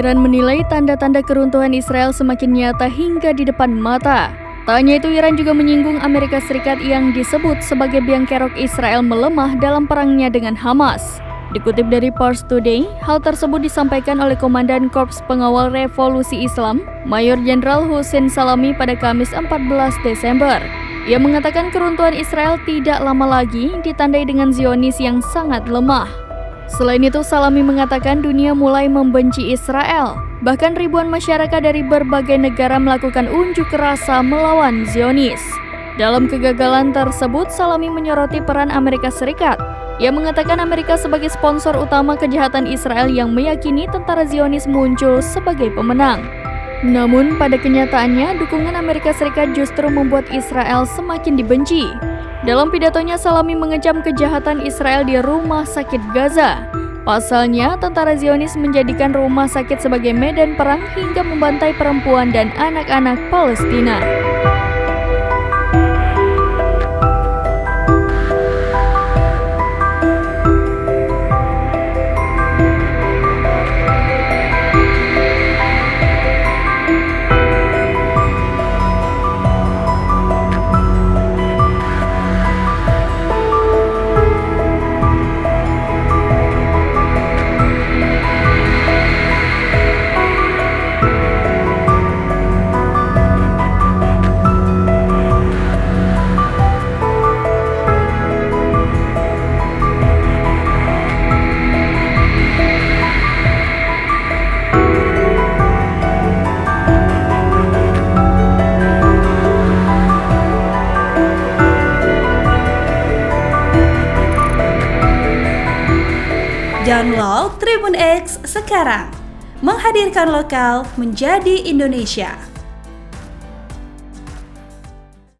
Iran menilai tanda-tanda keruntuhan Israel semakin nyata hingga di depan mata. Tak hanya itu, Iran juga menyinggung Amerika Serikat yang disebut sebagai biang kerok Israel melemah dalam perangnya dengan Hamas. Dikutip dari Pars Today, hal tersebut disampaikan oleh Komandan Korps Pengawal Revolusi Islam, Mayor Jenderal Hussein Salami pada Kamis 14 Desember. Ia mengatakan keruntuhan Israel tidak lama lagi ditandai dengan Zionis yang sangat lemah. Selain itu, Salami mengatakan dunia mulai membenci Israel. Bahkan ribuan masyarakat dari berbagai negara melakukan unjuk rasa melawan Zionis. Dalam kegagalan tersebut, Salami menyoroti peran Amerika Serikat. Ia mengatakan Amerika sebagai sponsor utama kejahatan Israel yang meyakini tentara Zionis muncul sebagai pemenang. Namun, pada kenyataannya, dukungan Amerika Serikat justru membuat Israel semakin dibenci. Dalam pidatonya, Salami mengecam kejahatan Israel di rumah sakit Gaza. Pasalnya, tentara Zionis menjadikan rumah sakit sebagai medan perang hingga membantai perempuan dan anak-anak Palestina. Download Tribun X sekarang, menghadirkan lokal menjadi Indonesia.